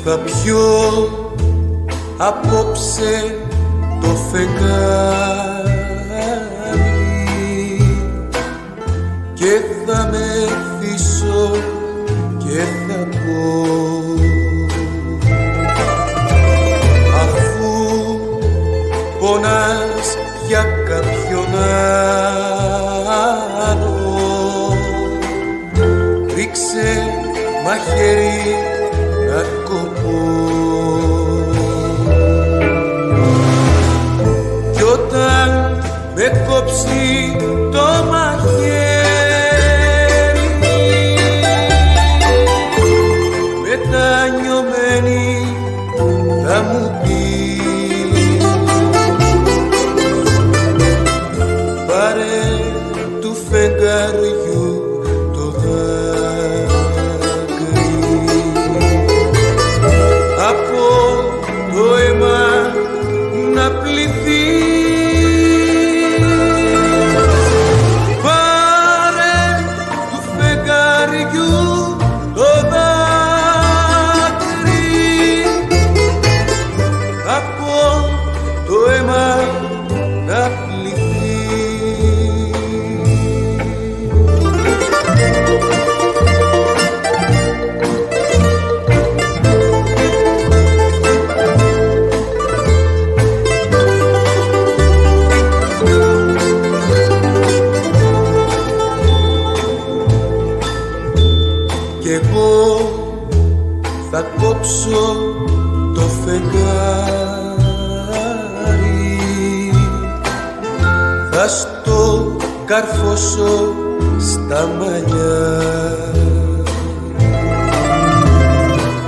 Θα πιω απόψε το φεγγάρι και θα μεθύσω και θα πω, αφού πονάς για κάποιον άλλο, ρίξε μαχαίρι να κοπώ. Κι όταν με κόψει το μαχαίρι, μετανιωμένη θα μου πει, πάρε του φεγγαριού το δάκρυ, από το αίμα να πληθεί. Πάρε του φεγγαριού το δάκρυ, από το αίμα να πληθεί. Κι εγώ θα κόψω το φεγγάρι, θα στο καρφώσω στα μαλλιά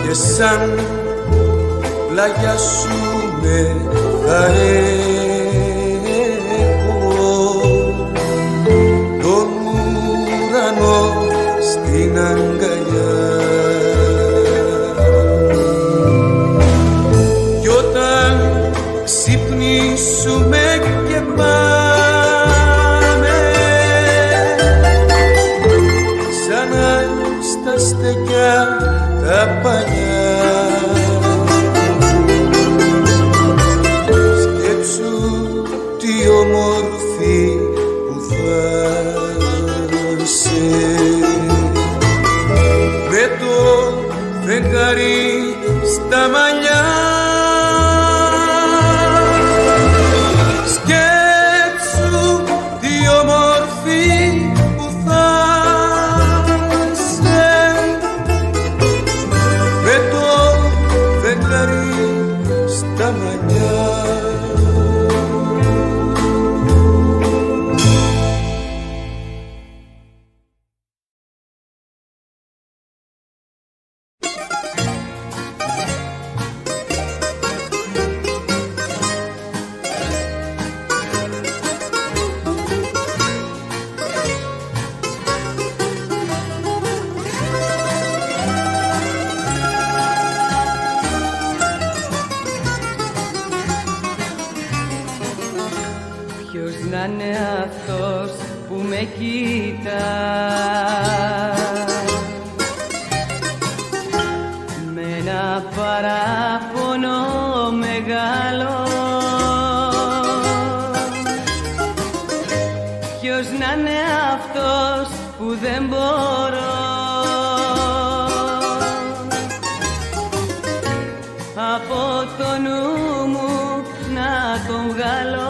και σαν πλαγιάσουμε θα έχω τον ουρανό στην αγκαλιά. Κι όταν ξυπνήσουμε και πάμε ξανά στα στεκιά τα παλιά, σκέψου τι όμορφη που θα είσαι, με το φεγγάρι στα μαλλιά. Σκέψου τι όμορφη που θα είσαι, με το φεγγάρι στα μαλλιά. Ποιος να είναι αυτός που με κοίτα με ένα παράπονο μεγάλο, ποιος να είναι αυτός που δεν μπορώ από το νου μου να τον βγάλω.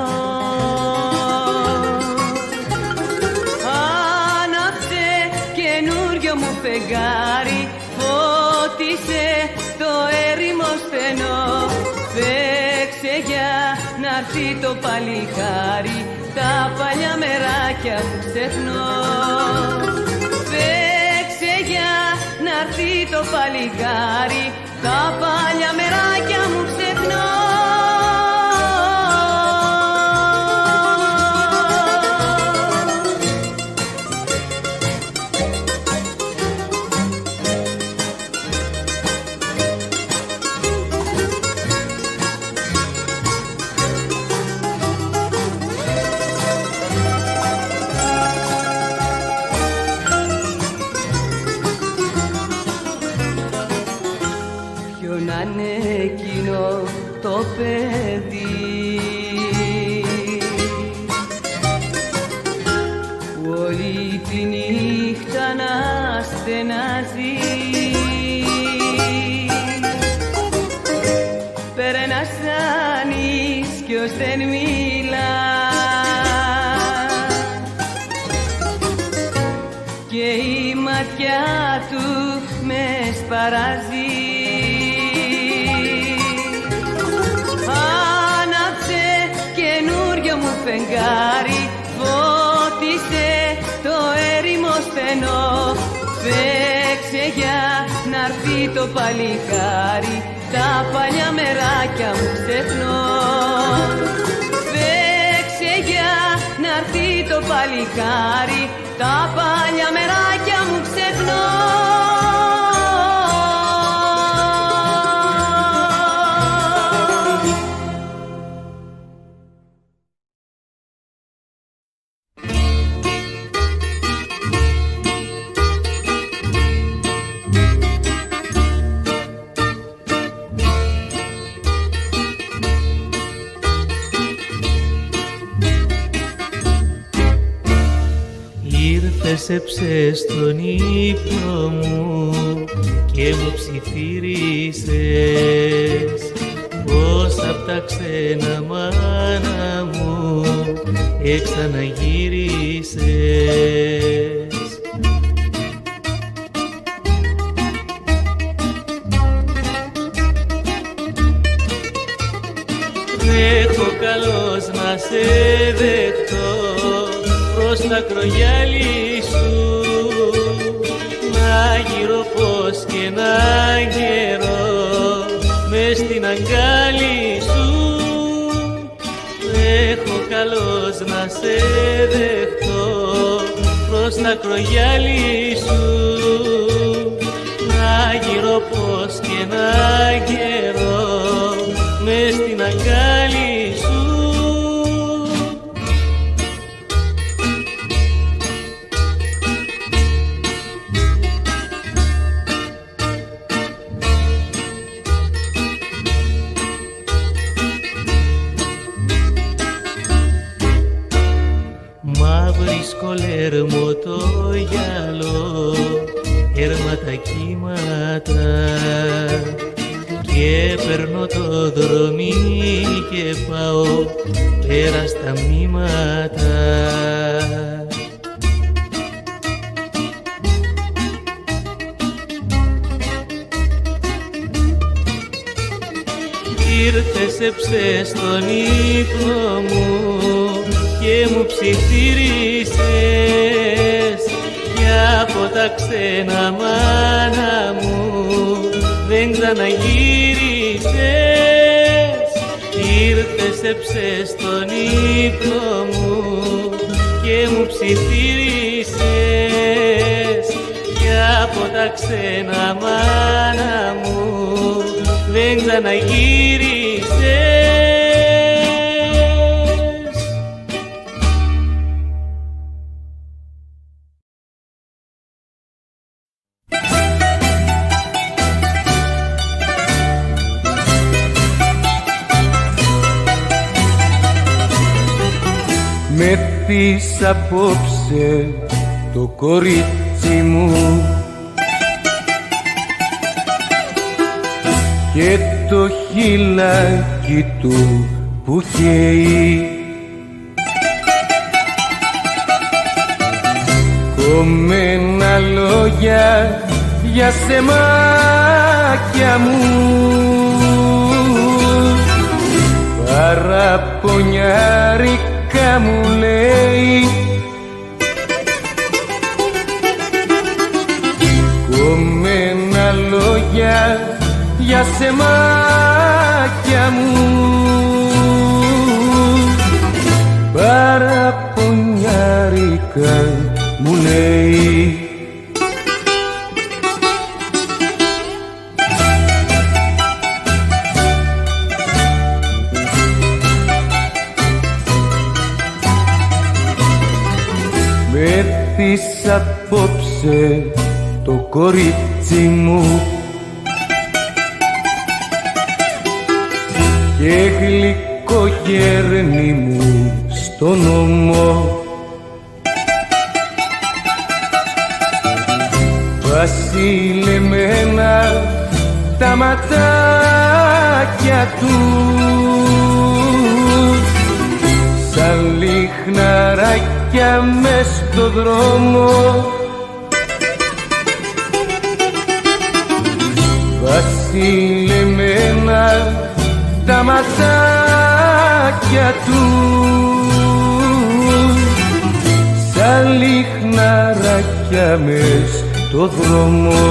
Φεγγάρι, φώτισε το έρημο στενό, παίξε για να'ρθεί το παλικάρι, τα παλιά μεράκια που ξεχνώ. Παίξε για να'ρθεί το παλικάρι, τα παλιά μεράκια μου ξεχνώ. να είναι εκείνο το παιδί που όλη τη νύχτα να στενάζει. Περνάς ανίσκιος δεν μιλά και η ματιά του με σπαράζει. Άναψε καινούριο μου φεγγάρι, φώτισε το έρημο στενό. Παίξε για να'ρθεί το παλικάρι, τα παλιά μεράκια μου ξεχνώ. Παίξε για να'ρθεί το παλικάρι, τα παλιά μεράκια μου ξεχνώ. Έψες στον ύπνο μου και μου ψιθύρισες πως απ' τα ξένα μάνα μου εξαναγύρισες. Έχω καλώς να σε δεχτώ προς τα κρογιάλι σου, να γύρω πως και να γερώ μες στην αγκάλι σου. Έχω καλώς να σε δεχτώ προς τα κρογιάλι σου, να γύρω πως και να γερώ μες στην αγκάλι σου. Κολέρμο το γυαλό, έρμα τα κύματα και παίρνω το δρόμι και πάω πέρα στα μνήματα. Ήρθες έψες στον ύπνο μου και μου ψιθύρισες κι από τα ξένα μάνα μου δεν ξαναγύρισες. Ήρθες έψες στον ύπνο μου και μου ψιθύρισες κι από τα ξένα μάνα μου δεν ξαναγύρισες. Με πεις απόψε το κορίτσι μου και το χειλάκι του που καίει, κομμένα λόγια για σεμάκια μου, παραπονιάρικα μου λέει, κομμένα λόγια για σεμάκια μου, παραπονιάρικα μου λέει. Με πεις απόψε το κορίτσι μου και γλυκό γέρνη μου στον ώμο. Βασιλεμένα τα ματάκια του σαν λιχναράκια μες στο δρόμο. Βασιλεμένα τα ματάκια του σαν λιχναράκια μες στο δρόμο.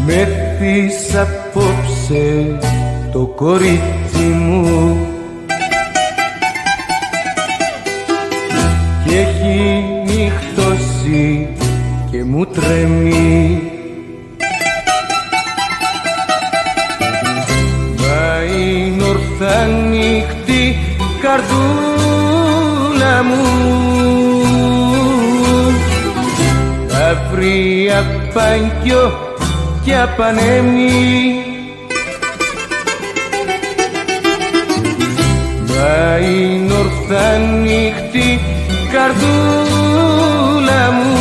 Μεθείς απόψε το κορίτσι μου και έχει νυχτώσει και μου τρέμει. Μα είναι ορθά νύχτη καρδούλα μου, θα βρει απάνκιο και απανέμει. Μα είναι ορθά νύχτη καρδούλα μου,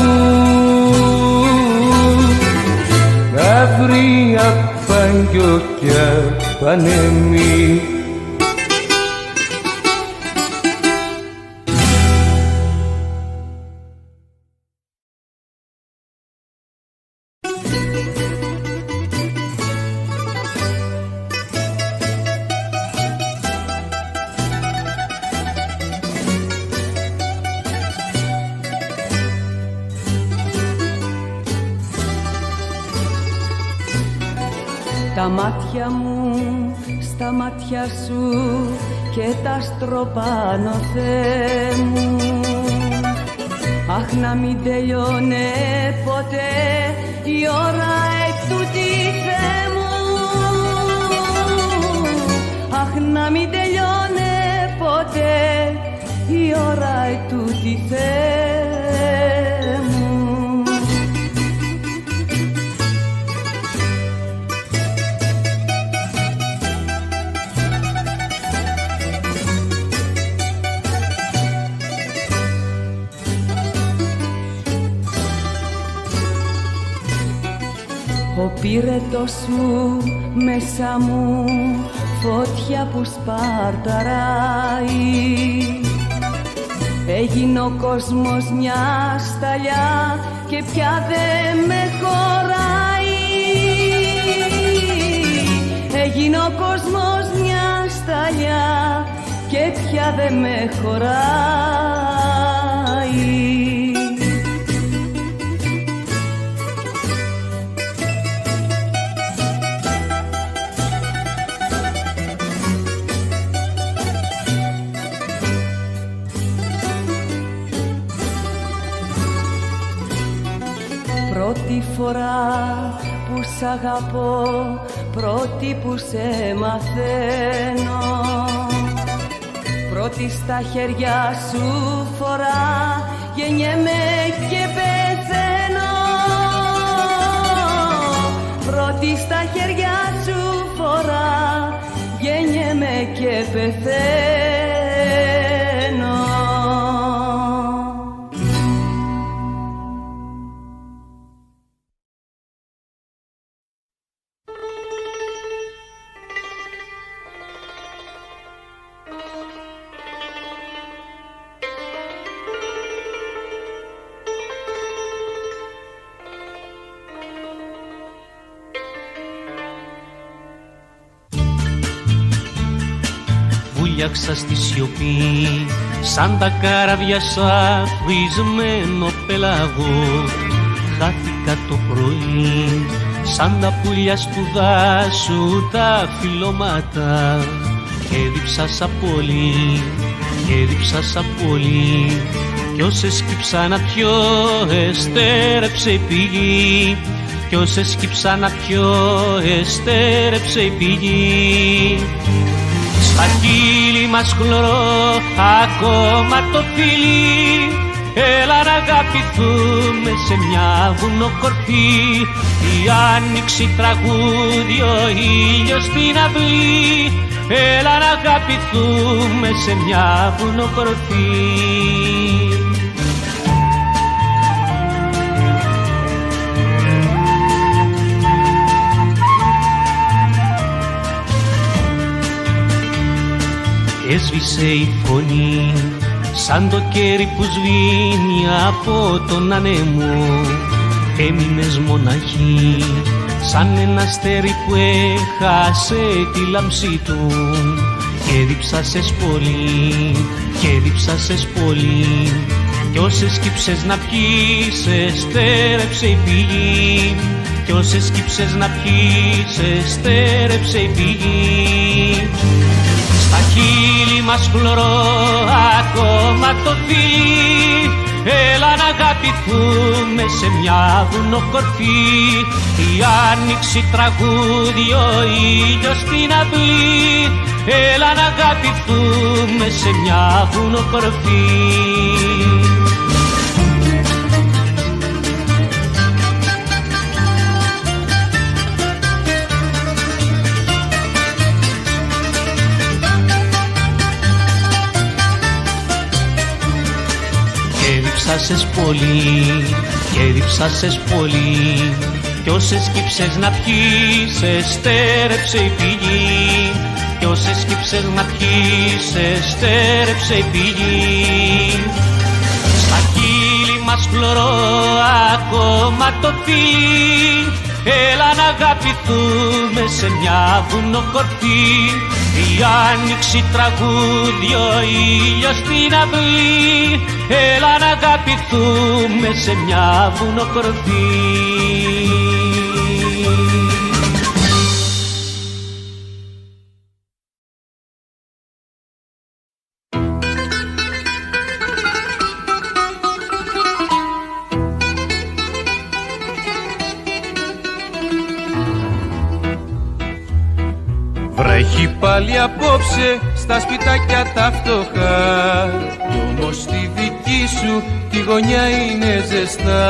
θα βρει απάνκιο και απανέμει. Τα μάτια μου στα μάτια σου και τα στροπάνω, Θεέ μου. Αχ, να μην τελειώνε ποτέ η ώρα ετούτη, Θεέ μου. Αχ, να μην τελειώνε ποτέ η ώρα ετούτη, Θεέ μου. Ο πύρετος σου μέσα μου φωτιά που σπαρταράει. Έγινε ο κόσμος μια σταλιά και πια δεν με χωράει. Έγινε ο κόσμος μια σταλιά και πια δεν με χωράει. Πρώτη φορά που σ' αγαπώ, πρώτη που σε μαθαίνω, πρώτη στα χέρια σου φορά, γεννιέμαι και πεθαίνω. Πρώτη στα χέρια σου φορά, γεννιέμαι και πεθαίνω. Βούλιαξα στη σιωπή σαν τα καράβια σαφρισμένο πέλαγο. Χάθηκα το πρωί σαν τα πουλιά του δάσου τα φυλλώματα. Και διψάσα πολύ, και διψάσα πολύ, κι όσες σκύψα να πιω εστέρεψε η πηγή. Κι όσες σκύψα να πιω εστέρεψε η πηγή. Στα χείλη μας χλωρό ακόμα το φιλί, έλα να αγαπηθούμε σε μια βουνοκορφή. Η άνοιξη τραγούδι, ο ήλιος στην αυλή, έλα να αγαπηθούμε σε μια βουνοκορφή. Έσβησε η φωνή σαν το κέρι που σβήνει από τον ανέμο. Έμεινες μοναχή σαν ένα αστέρι που έχασε τη λάμψη του. Και διψάσες πολύ, και διψάσες πολύ, κι όσες κύψες να πιείς εστέρεψε η πηγή. Κι όσες κύψες να πιείς εστέρεψε η πηγή. Στα χείλη μας χλωρό ακόμα το φιλί, έλα να αγαπηθούμε σε μια βουνοκορφή. Η άνοιξη τραγούδι, ο ήλιος στην αυλή, έλα να αγαπηθούμε σε μια βουνοκορφή. Διψάσες πολύ, και διψάσες πολύ, κι όσες κύψες να πιείς εστέρεψε η πηγή. Κι όσες κύψες να πιείς εστέρεψε η πηγή. Στα χείλη μας χλωρό ακόμα το φιλί, έλα να αγαπηθούμε σε μια βουνοκορφή. Η άνοιξη τραγούδι, ο ήλιος στην αυλή, έλα να αγαπηθούμε σε μια βουνοκορφή. Βρέχει πάλι απόψε στα σπιτάκια τα φτωχά, κι όμως στη δική σου τη γωνιά είναι ζεστά.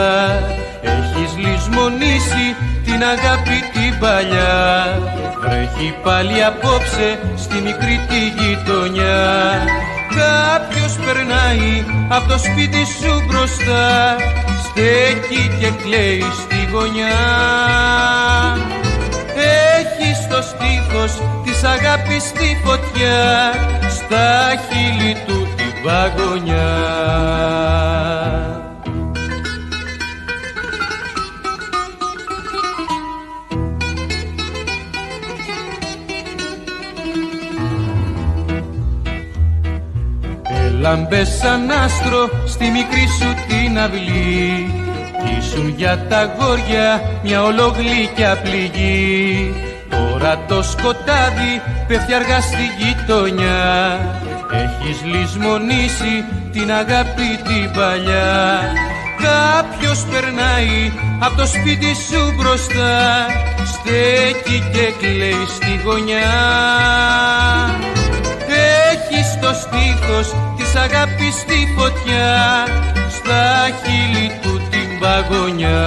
Έχεις λησμονήσει την αγάπη την παλιά. Βρέχει πάλι απόψε στη μικρή τη γειτονιά. Κάποιος περνάει από το σπίτι σου μπροστά, στέκει και κλαίει στη γωνιά. Έχει στο στίχος της αγάπης τη φωτιά, στα χείλη του την παγωνιά. Έλαμπες σαν άστρο στη μικρή σου την αυλή, κι ήσουν για τα αγόρια μια ολογλύκια πληγή. Τώρα το σκοτάδι πέφτει αργά στη γειτονιά, έχεις λησμονήσει την αγάπη την παλιά. Κάποιος περνάει από το σπίτι σου μπροστά, στέκει και κλαίει στη γωνιά. Έχεις το στίχος της αγάπης τη φωτιά, στα χείλη του την παγωνιά.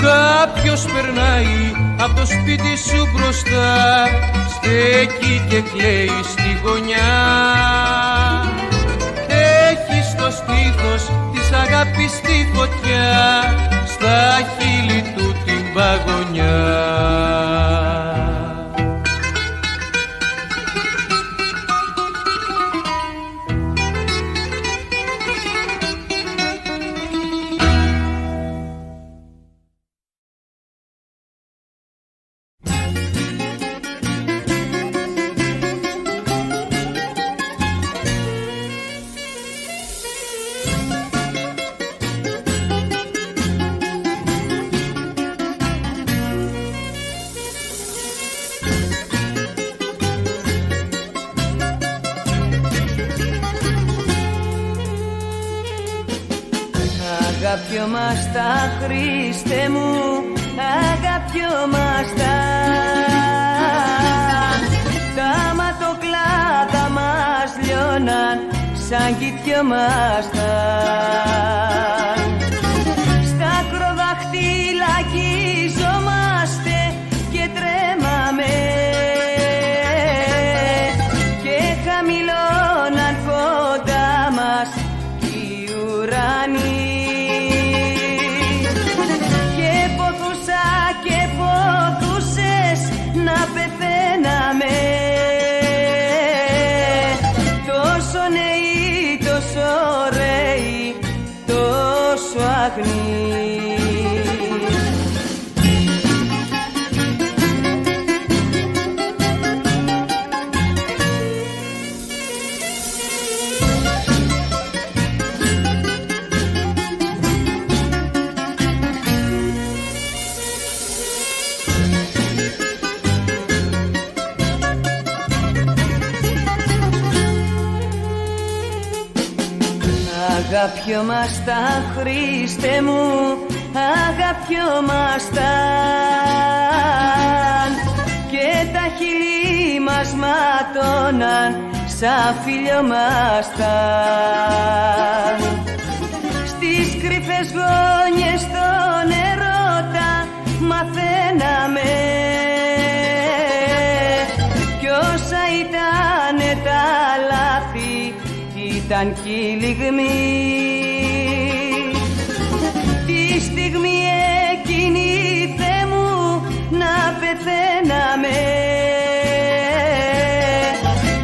Κάποιος περνάει από το σπίτι σου μπροστά, στέκει και κλαίει στη γωνιά. Έχεις το στίχος της αγάπης τη φωτιά, στα χείλη του την παγωνιά. Αγαπιόμαστα, Χριστέ μου, αγαπιόμαστα. Τα ματοκλάδα μας λιώναν σαν κοιτιόμαστα. Στα ακροδαχτύλα αγγίζομαστε και τρέμαμε και χαμηλώναν κοντά μας οι ουρανοί. Και ποθούσα και ποθούσες να πεθαίναμε, τόσο νέοι, τόσο ωραίοι, τόσο αγνοί. Αγαπιόμαστα, Χριστέ μου, αγαπιόμασταν και τα χείλη μας ματώναν σαν φιλιόμασταν. Στις κρυφές γωνιές των ερώτα μαθαίναμε κι όσα ήτανε τα λάθη ήταν κι η λιγμή. Τη στιγμή εκείνη, Θεέ μου, να πεθαίναμε,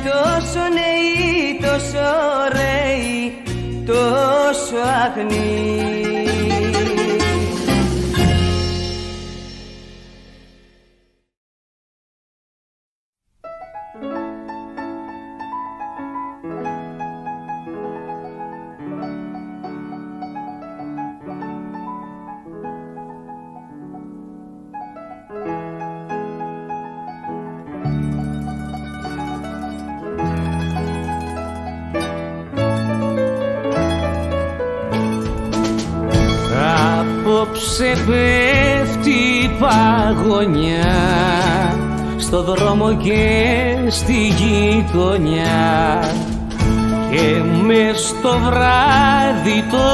τόσο νέοι, τόσο ωραίοι, τόσο αγνοί. Απόψε πέφτει η παγωνιά στο δρόμο και στη γειτονιά και μες στο βράδυ το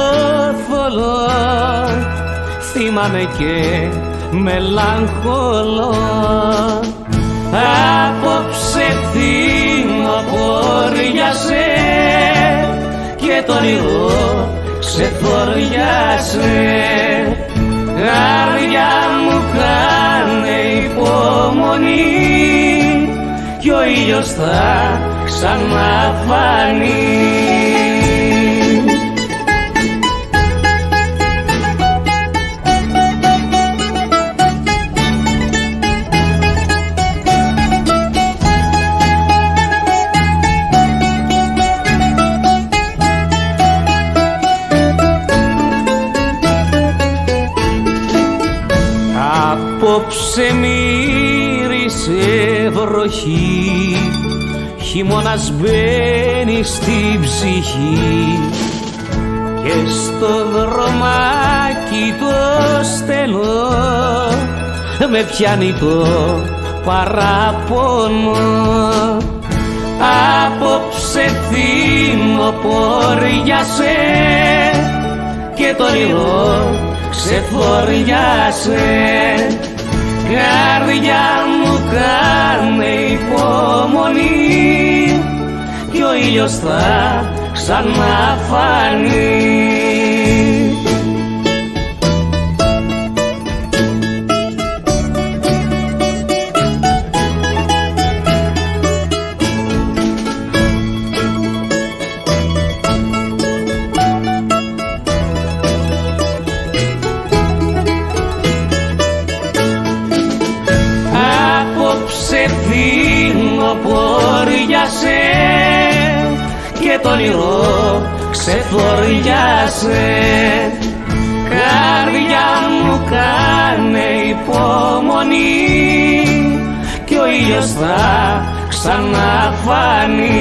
θολό θυμάμαι και μελαγχολώ. Απόψε θυμοπόριασε και το όνειρο ξεθοριάσε. Καρδιά μου κάνε υπομονή κι ο ήλιος θα ξαναφανεί. Απόψε μύρισε βροχή, χειμώνας μπαίνει στην ψυχή και στο δρομάκι το στέλνω με πιάνει το παράπονο. Απόψε θυμοπόριασε και το όνειρο ξεθοριάσε. Καρδιά μου κάνε υπομονή κι ο ήλιος θα ξαναφανεί. Θυμοπόριασε και το όνειρο ξεθοριάσε. Καρδιά μου κάνε υπομονή κι ο ήλιος θα ξαναφανεί.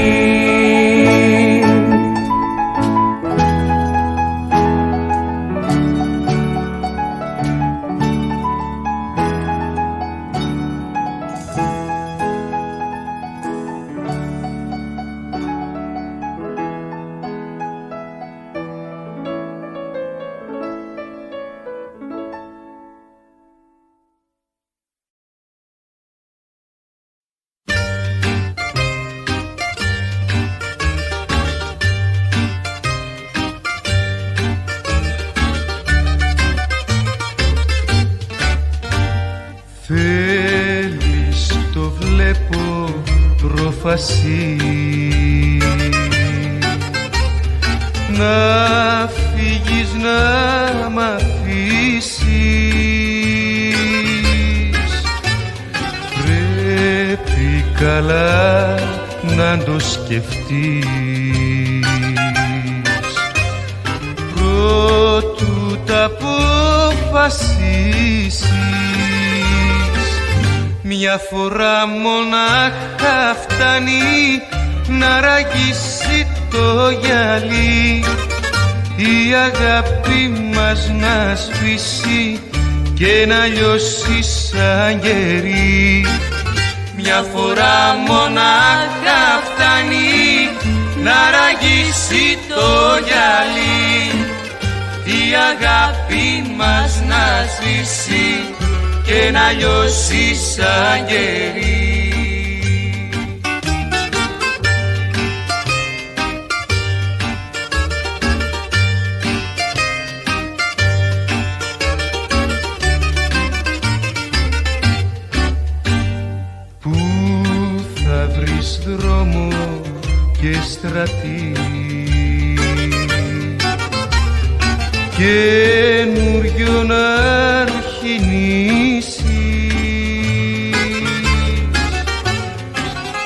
βλέπω πρόφαση να φύγεις, να μ' αφήσεις. Πρέπει καλά να το σκεφτείς προτού τα αποφασίσεις. Μια φορά μονάχα φτάνει να ραγίσει το γυαλί, η αγάπη μας να σβήσει και να λιώσει σαν γερί. Μια φορά μονάχα φτάνει να ραγίσει το γυαλί, η αγάπη μας να σβήσει και να λιώσει σαν γερί. Πού θα βρεις δρόμο και στρατή, καινούριο να αρχινήσεις,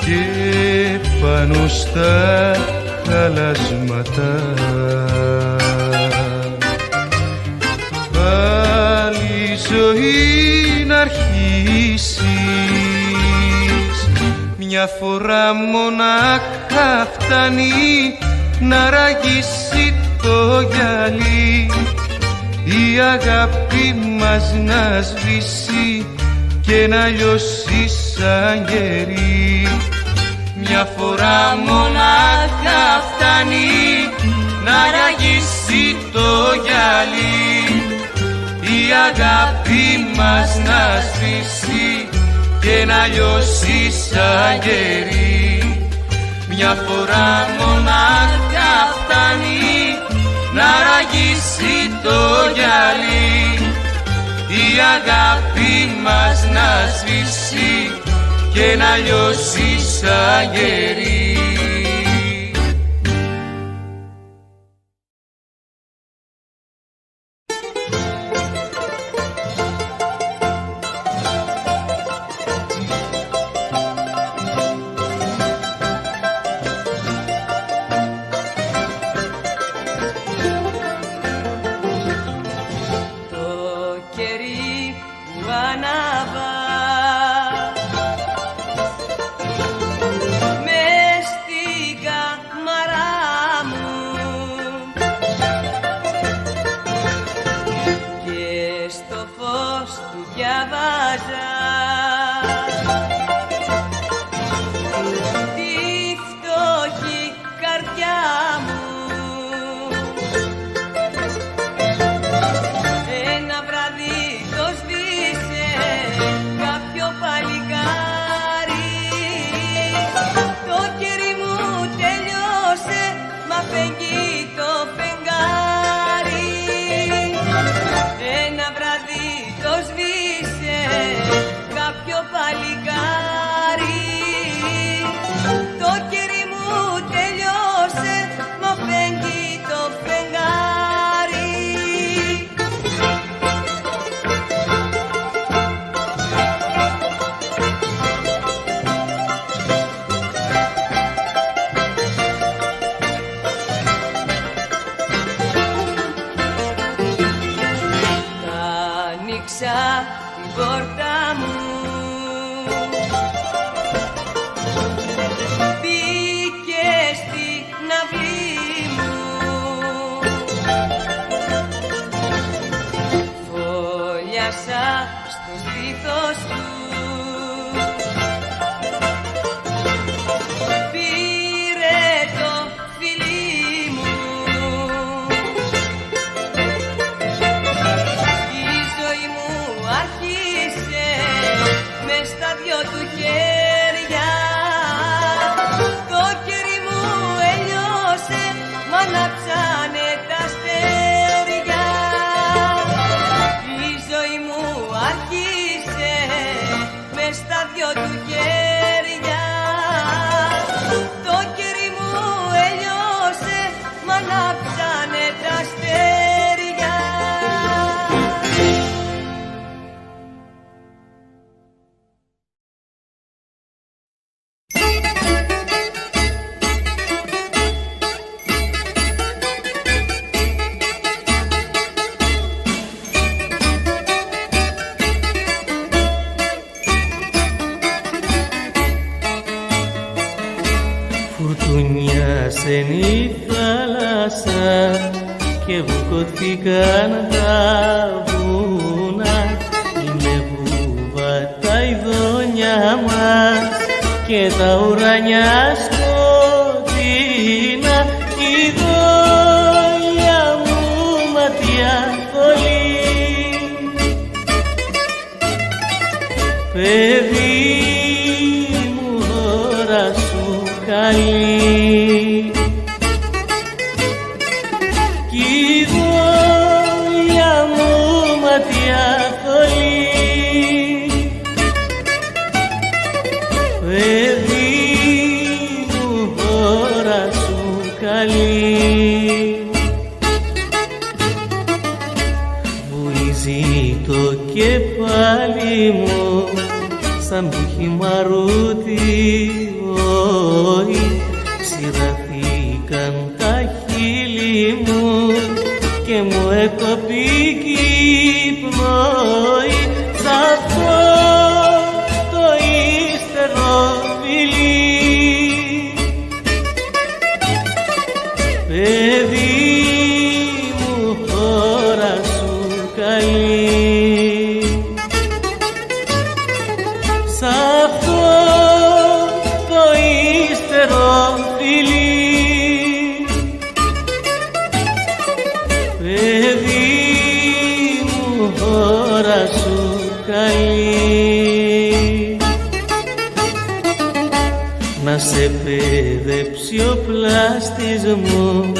και πάνω στα χαλάσματα πάλι ζωή να αρχίσεις. Μια φορά μονάχα φτάνει να ραγίσει το γυαλί, η αγάπη μας να σβήσει και να λιώσει σαν γερί. Μια φορά μονάχα φτάνει να ραγίσει το γυαλί, η αγάπη μας να σβήσει και να λιώσει σαν γερί. Μια φορά μονάχα φτάνει να ραγίσει το γυαλί, η αγάπη μας να σβήσει και να λιώσει σαν γερί. Μες πράσινη θάλασσα και βουκωθήκαν τα βουνά. Είναι βούβα τα ειδόνια μας και τα ουρανιά σκοτεινά. Η δόλια μου ματιά θολή, παιδί μου ώρα σου καλή. Κι η δόλια μου ματιά θολή, παιδί μου ώρα σου καλή. Βουίζει το κεφάλι μου σαν του χυμαρούτι, όι, ψηραθήκαν τα χείλη μου και μου εκοπήκε η πνοή. Σ' αυτό το ύστερο φιλί, παιδί μου ώρα σου καλή. Σ' αυτό το ύστερο φιλί, παιδί μου ώρα σου καλή. Να σε παιδέψει ο πλάστης μου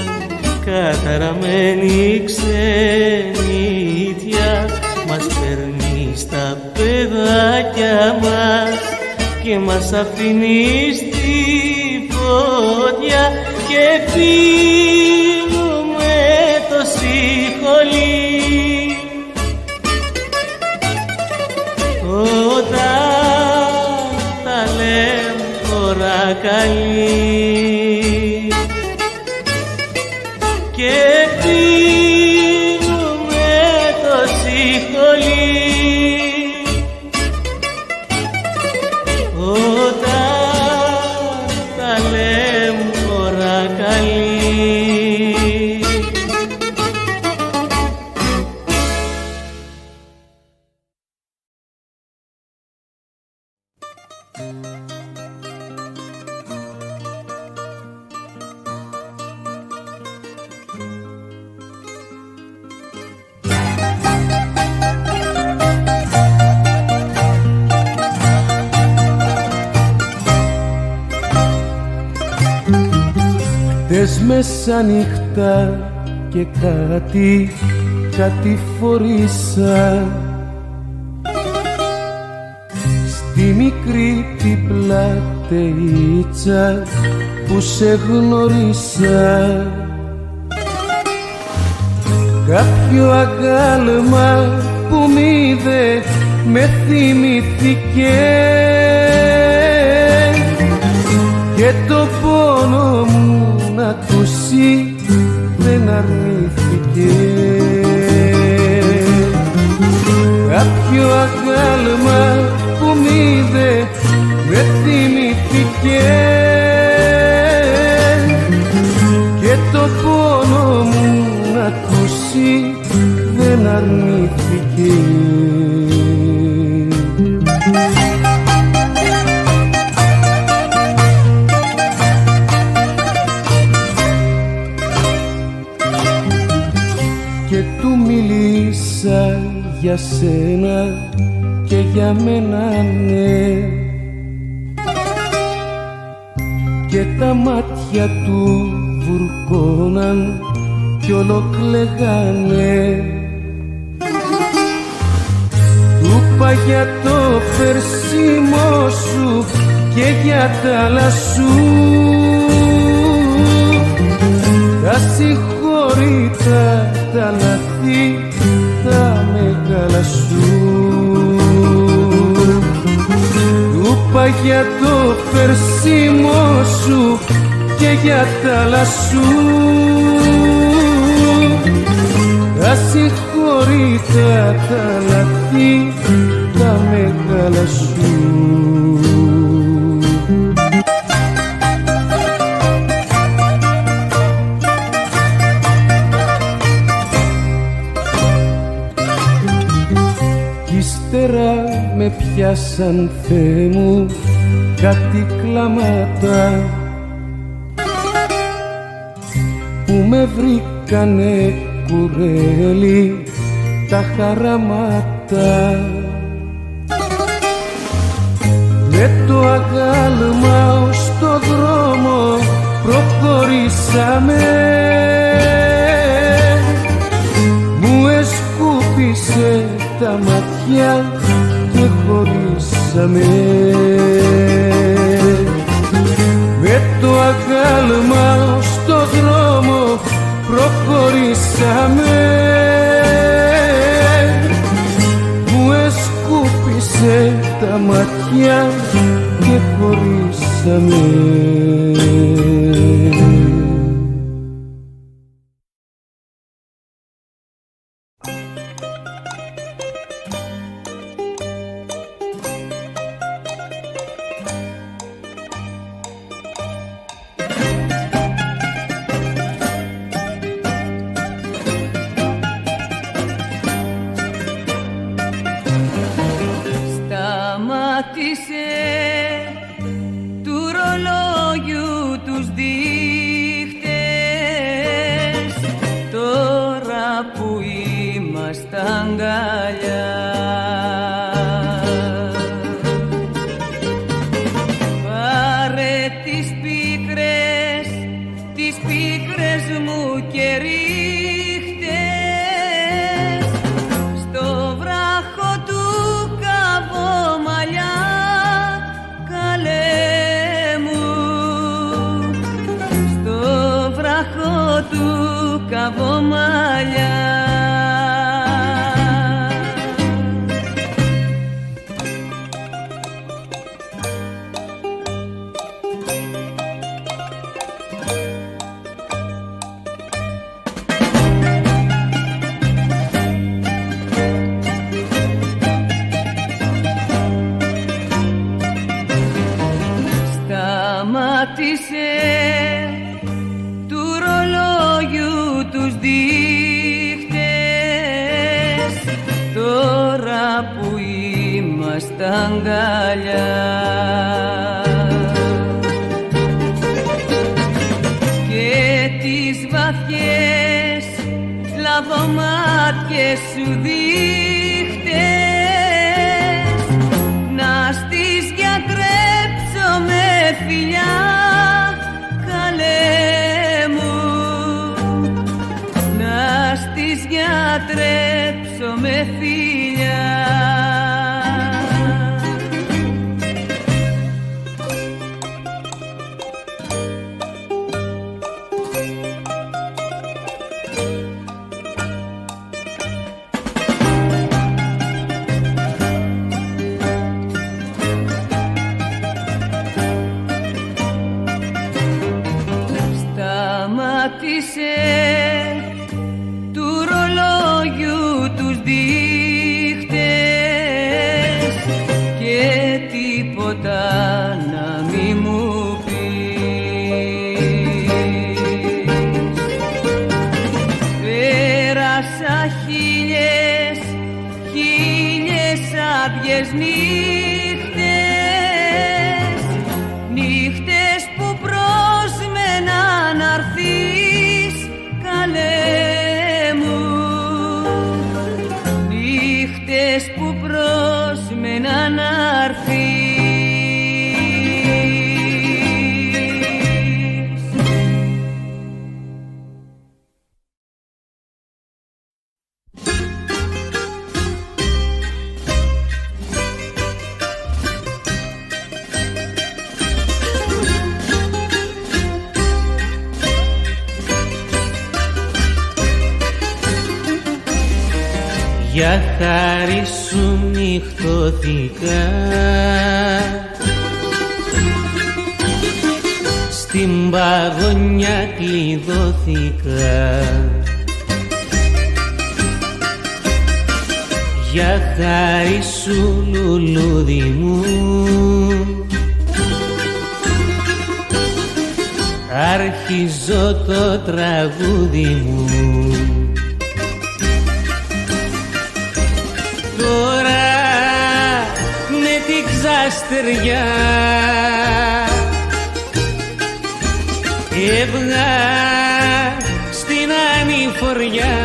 καταραμένη ξενίτια, μας παίρνει στα παιδάκια μας και μας αφήνει στη φωτιά και πίνουμε το σιχολί. Όταν τα λέμε ώρα καλή και πίνουμε το σιχολί, όταν τα λέμε ώρα καλή. Χτες μεσάνυχτα και κάτι φορήσα στη μικρή την πλατείτσα που σε γνωρίσα. Κάποιο αγάλμα που μ' είδε με θυμήθηκε και το πόνο μου να ακούσει δεν αρνήθηκε. Κάποιο αγάλμα που μ' είδε με θυμήθηκε και το πόνο μου να ακούσει δεν αρνήθηκε. Και του μίλησα για σένα και για μένα, ναι, και τα μάτια του βουρκώναν κι ολοκλεγάνε. Του είπα για το περσίμο σου και για τα άλλα σου τα συγχωρήτα τα λαθή τα μεγάλα σου. Του είπα για το περσίμο σου και για τα άλλα σου τα συγχωρήτα τα λαθή τα μεγάλα σου. σαν Θεέ μου κάτι κλάματα που με βρήκανε κουρέλι τα χαραμάτα. Με το αγάλμα ως το δρόμο προχωρήσαμε, μου εσκούπισε τα ματιά και χωρίσαμε. Με το αγάλμα ως το δρόμο προχωρήσαμε, μου εσκούπισε τα ματιά και χωρίσαμε. Για χάρη σου νυχτώθηκα, στην παγωνιά κλειδώθηκα. Για χάρη σου λουλούδι μου, αρχίζω το τραγούδι μου. Τώρα με την στεριά έβγα στην ανηφοριά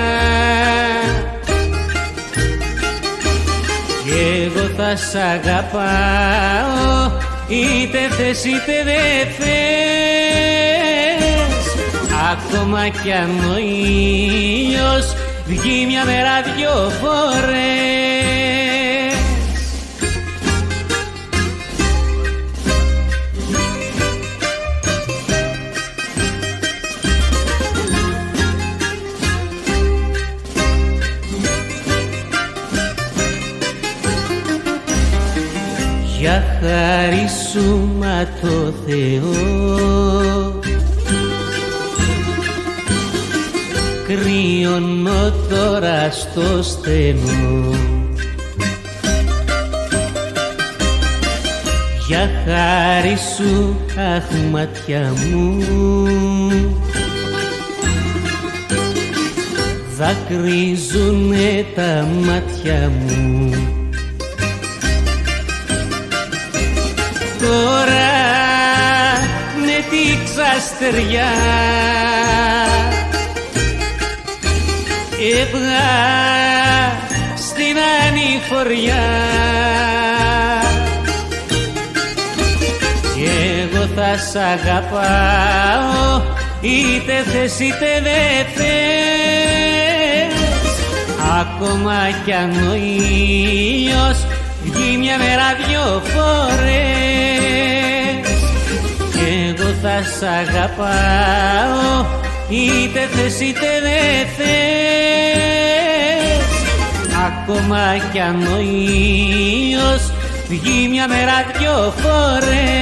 κι εγώ θα σ' αγαπάω είτε θες είτε δε θες ακόμα κι αν ο ήλιος βγει μια μέρα δυο φορές. Για χάρη σου μα το Θεό κρυώνω τώρα στο στενό. Για χάρη σου αχ ματιά μου δακρύζουνε τα μάτια μου. Τώρα με τη ξαστεριά έβγα στην ανηφοριά κι εγώ θα σ' αγαπάω είτε θες είτε δε θες ακόμα κι αν ο ήλιος βγει μια μέρα δυο φορές κι εγώ θα σ' αγαπάω είτε θες είτε δε θες ακόμα κι αν ο ήλιος βγει μια μέρα δυο φορές.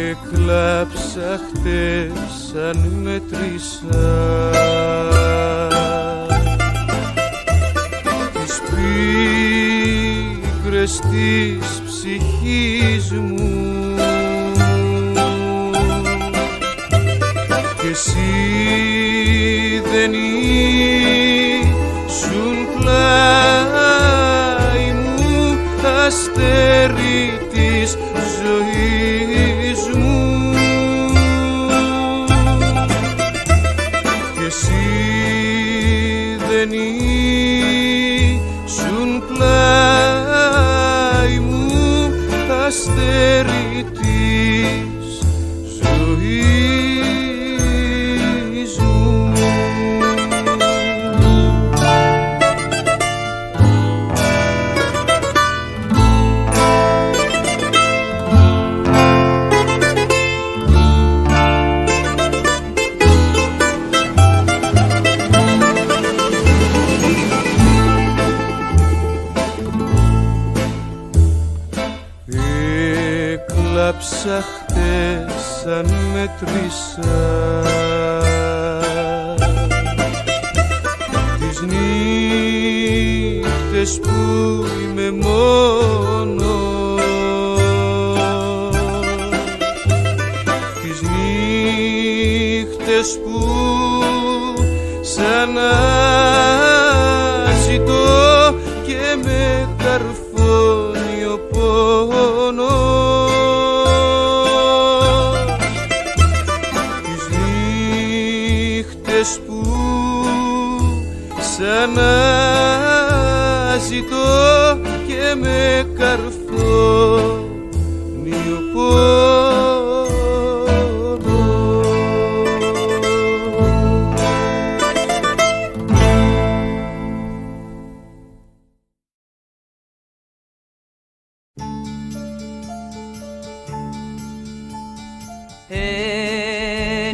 Έκλαψα χτες σαν μέτρησα τις πίκρες της ψυχής μου και εσύ δεν ήσουν πλάι μου αστέρι της ζωής μου κι εσύ δεν ήσουν πλάι μου αστέρι της ζωής μου. Έκλαψα χτες σαν μέτρησα τις νύχτες που είμαι μόνος, τις νύχτες που σαν αναζητώ και με καρφώνει ο πόνος. Που σαν αναζητώ και με καρφώνει ο πόνος.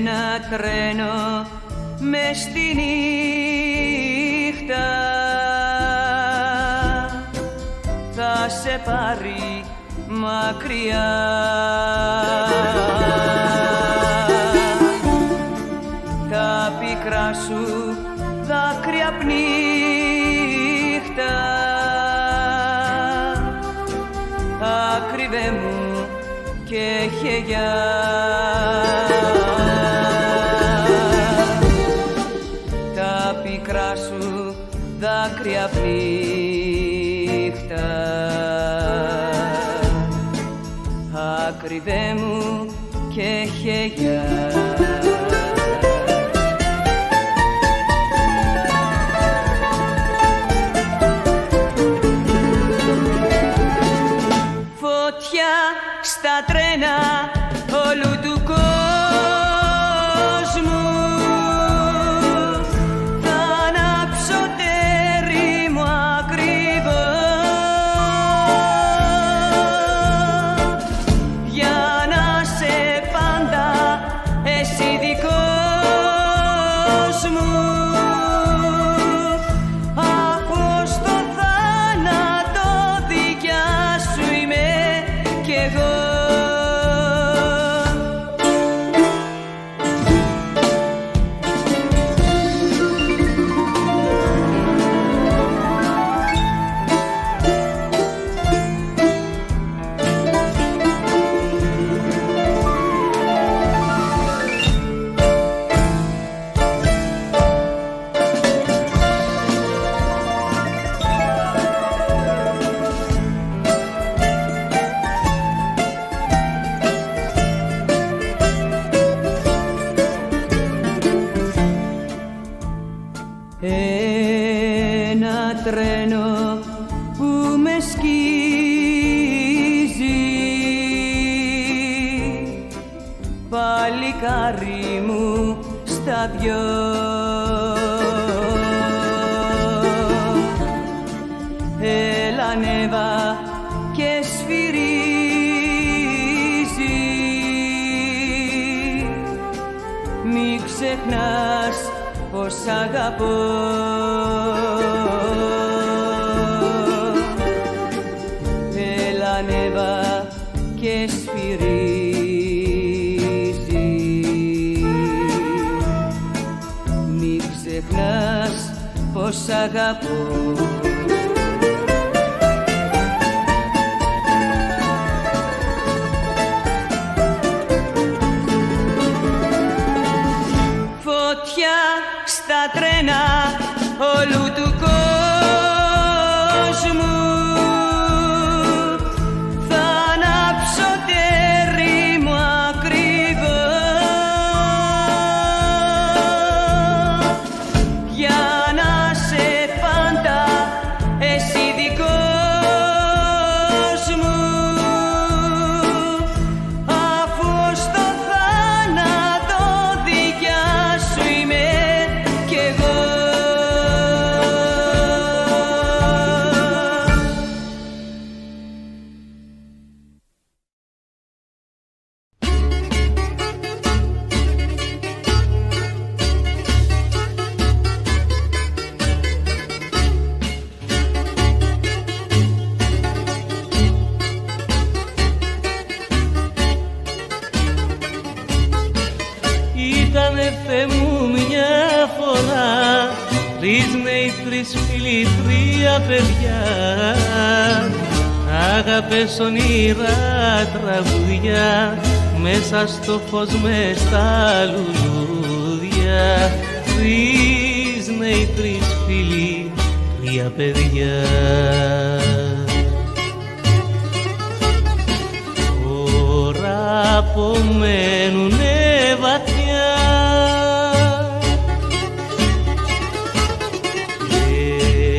Ένα τρένο μες στη νύχτα θα σε πάρει μακριά. Τα πικρά σου δάκρυα πνίχτα, άκριβε μου και χεγιά. Τα πικρά σου δάκρυα πνίχτα, άκριβε μου και χεγιά. Φωτιά στα τρένα όλου του κόσμου, θα ανάψω τέρι μου ακριβό, για να σε πάντα εσύ δικός μου, αφού στο θάνατο δικιά σου είμαι κι εγώ. Ένα τρένο που με σκίζει, παλικάρι μου στα δυο, έλα ανέβα και σφυρίζει, μη ξεχνάς πως αγαπώ. Έλα ανέβα και σφυρίζει, μη ξεχνάς πως αγαπώ. Φωτιά στα τρένα όλου του κόσμου, θα ανάψω τέρι μου ακριβό, για να σε πάντα εσύ δικός μου, αφού στο θάνατο δικιά σου είμαι κι εγώ. Ήτανε Θεέ μου μια φορά, τρεις νέοι, τρεις φίλοι, τρία παιδιά, αγάπες, όνειρα, τραγούδια, μέσα στο φως μες στα λουλούδια. Τρεις νέοι, τρεις φίλοι, τρία παιδιά. Τώρα απομένουνε βαθιά,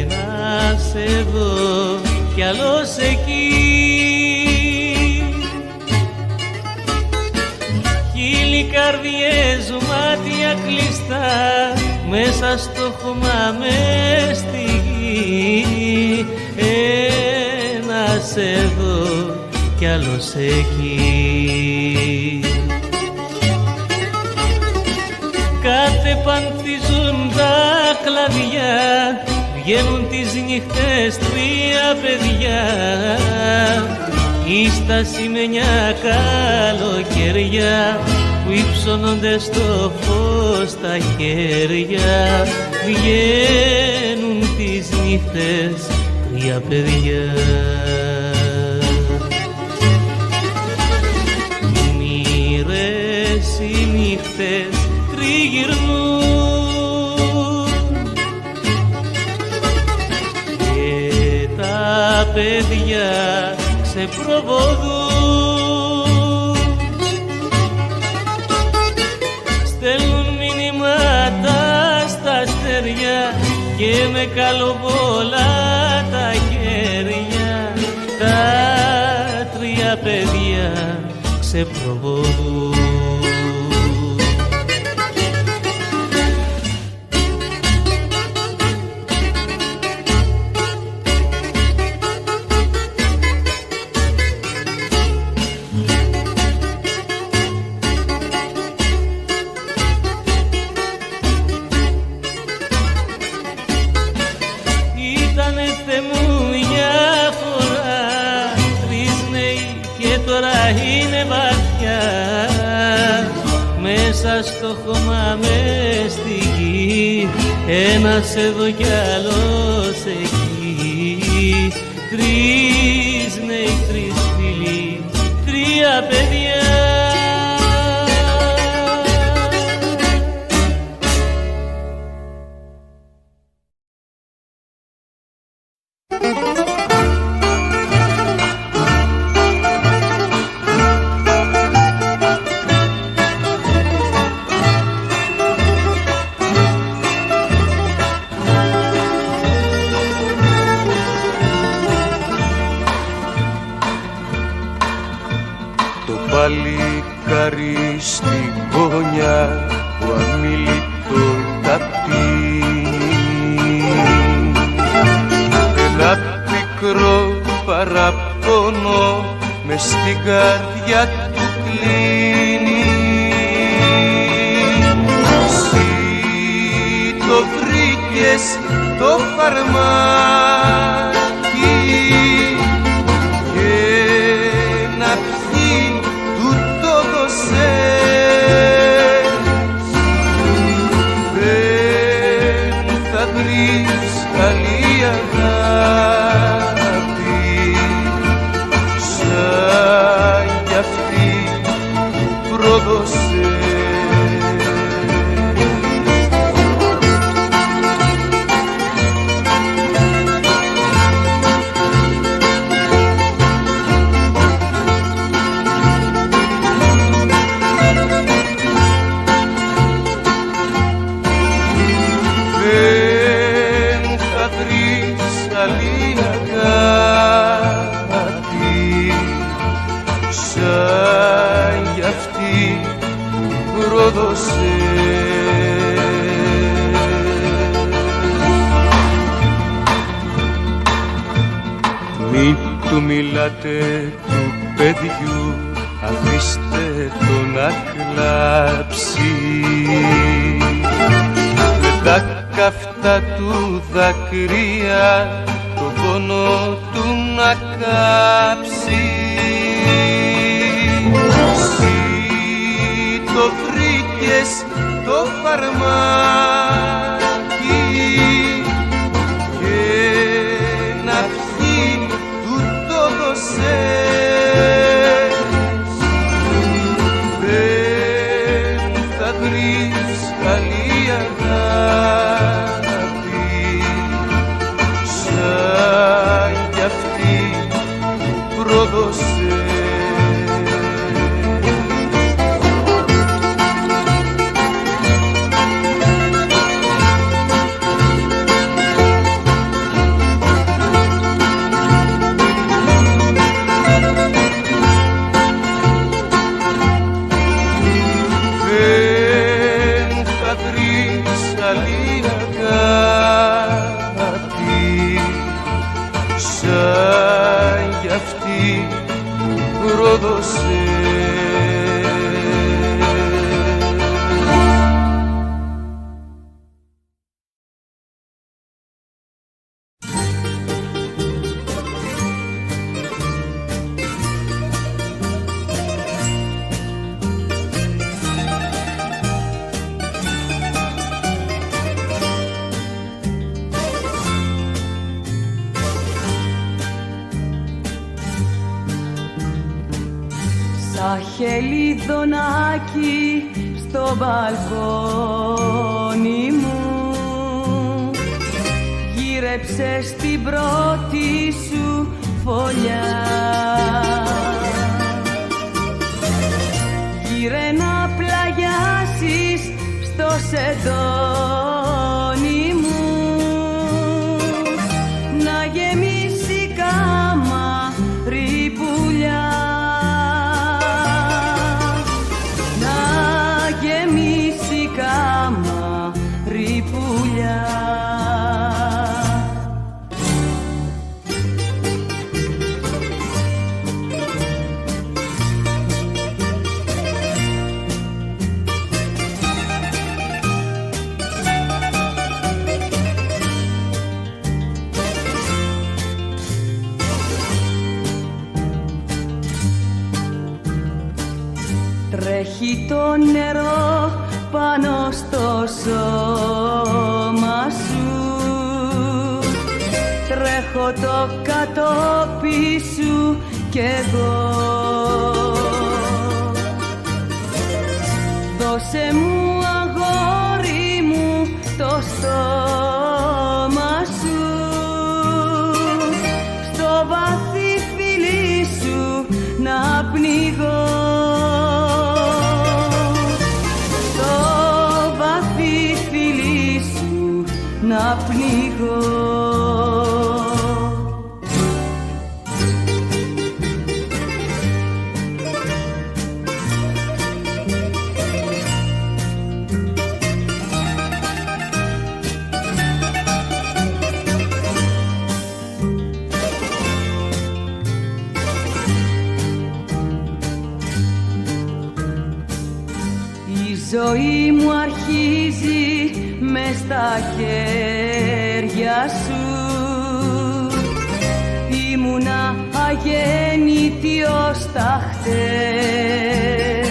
ένας εδώ κι άλλος εκεί, χίλιοι καρδιές, μάτια κλειστά, μέσα στο χώμα μες στη γη. Ένας εδώ κι άλλος εκεί. Κάθε πανθίζουν τα κλαδιά, βγαίνουν τις νύχτες τρία παιδιά, η στασιμενιά καλοκαιριά που υψώνονται στο φως τα χέρια, βγαίνουν τις νύχτες τρία παιδιά. Μοίρες οι νύχτες τριγυρνούν και τα παιδιά ξεπροβοδούν, στέλνουν μηνύματα στα αστέρια και με καλοβόλα τα χέρια τα τρία παιδιά ξεπροβοδούν. Στο χώμα μες στη γη, ένας εδώ κι άλλος εκεί, τρεις νέοι, τρεις φίλοι, τρία παιδιά. Παλικάρι στην γωνιά που αμίλητο τα πει, ένα πικρό παραπονό μες στην καρδιά του κλείνει. Εσύ το βρήκες το φαρμάκι και να πιει τούτο δώσες, δεν θα βρεις άλλη αγάπη σαν κι αυτή που πρόδωσες. Μην του μιλάτε του παιδιού, αφήστε το να κλάψει, με τα καυτά του δάκρυα το πόνο του να κάψει. Εσύ το βρήκες το φαρμάκι και να πιει τούτο δώσες, δεν θα βρεις άλλη αγάπη σαν κι αυτή που πρόδωσες. Σαν κι αυτή που πρόδωσε. Σαν χελιδονάκι στο μπαλκόνι μου, γύρεψες την πρώτη σου φωλιά. Γύρε να πλαγιάσεις στο σεντόνι μου, να γεμίσει καμάρι πουλιά, να γεμίσει καμάρι πουλιά. Τρέχει το νερό πάνω στο σώμα σου, τρέχω το κατόπι σου κι εγώ. Δώσε μου αγόρι μου το στόμα σου, στο βαθύ φιλί σου να πνιγώ. Να πνιγώ. Η ζωή μου αρχίζει μες στα χέρια σου, ήμουνα αγέννητη ως τα χτες.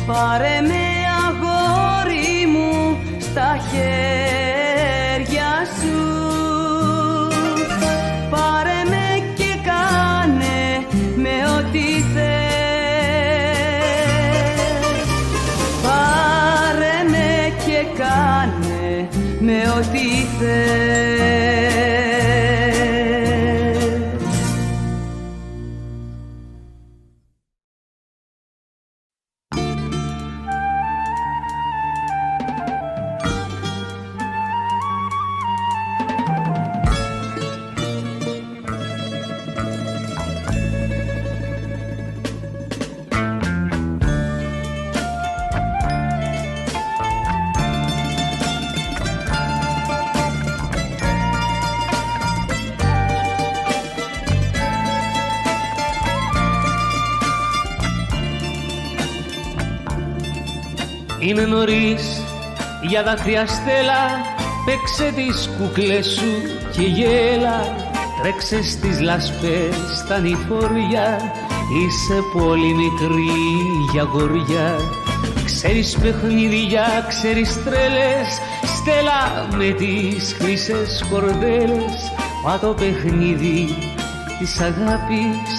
Πάρε με αγόρι μου στα χέρια σου, πάρε με και κάνε με ό,τι θες. Κάνε με ό,τι θες. Είναι νωρίς για δάκρυα στέλα, παίξε τις κούκλες σου και γέλα. Τρέξε στις λάσπες στα νηφόρια, είσαι πολύ μικρή για γοριά. Ξέρεις παιχνίδια, ξέρεις τρέλες, στέλα με τις χρυσές κορδέλες. Μα το παιχνίδι της αγάπης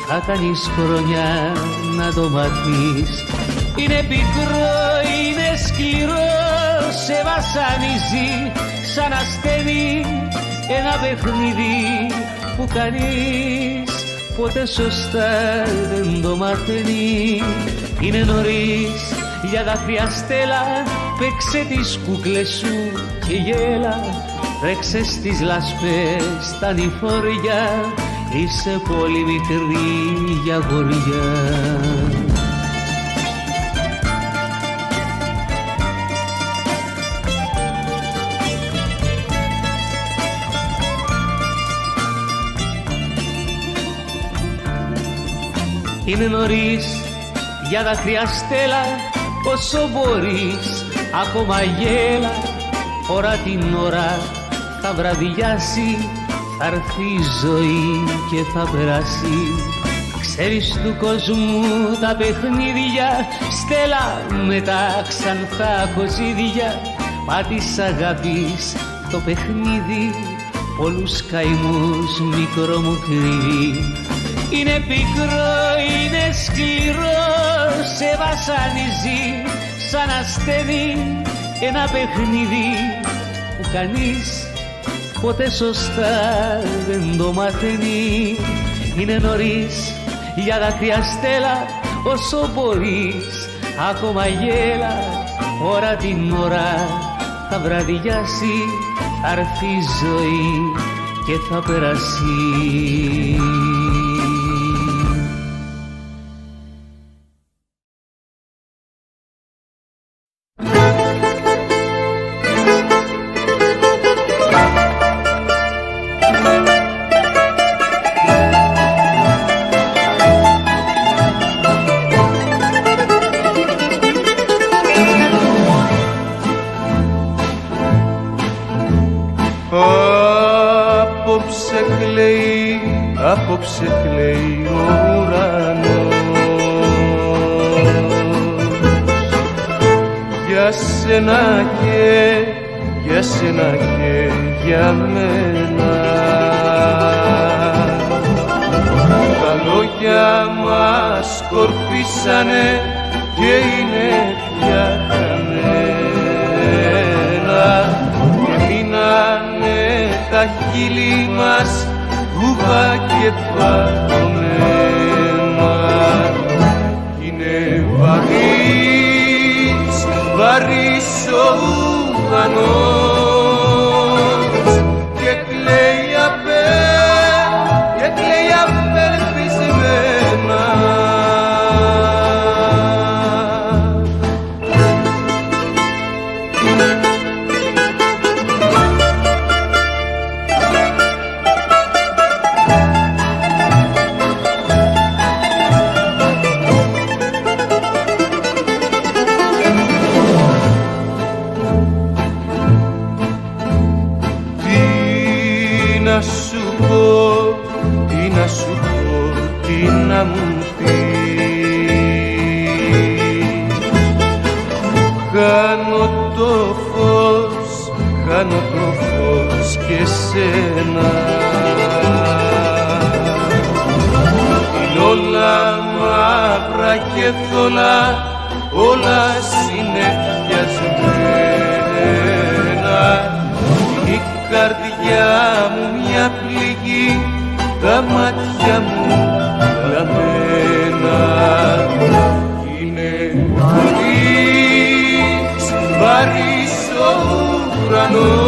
θα κάνεις χρόνια να το μάθεις. Είναι πικρό, είναι σκληρό, σε βασανίζει σαν ασθένει. Ένα παιχνίδι που κανείς ποτέ σωστά δεν το μαθαίνει. Είναι νωρίς για δάκρυα στέλα, παίξε τις κούκλες σου και γέλα. Τρέξε στις λάσπες στα νηφόρια, είσαι πολύ μικρή για γοριά. Είναι νωρίς για δάκρυα στέλα, όσο μπορείς ακόμα γέλα. Ώρα την ώρα θα βραδιάσει, θα έρθει η ζωή και θα περάσει. Ξέρεις του κόσμου τα παιχνίδια, στέλα με τα ξανθά κοζίδια. Μα της αγάπης το παιχνίδι πολλούς καημούς μικρό μου κρύβει. Είναι πικρό, είναι σκληρό, σε βασανίζει σαν ασθένει ένα παιχνίδι που κανείς ποτέ σωστά δεν το μαθαίνει. Είναι νωρίς για δάκρυα στέλα, όσο μπορείς ακόμα γέλα. Ώρα την ώρα θα βραδιάσει, θα έρθει η ζωή και θα περάσει. Απόψε κλαίει ο ουρανός για σένα και για μένα. Τα λόγια μας σκορπίσανε και είναι πια χαμένα και μείνανε τα χείλη μας κούβα και παγωμένα. Είναι βαρύς, βαρύς ο ουρανός και κλαίει απελπισμένα. Τι να μου πεις, χάνω το φως και σένα. Είναι όλα μαύρα και θολά, όλα συνεφιασμένα. Είναι η καρδιά μου μια πληγή, τα μάτια μου λαμμένα. Είναι βαρύς ο ουρανός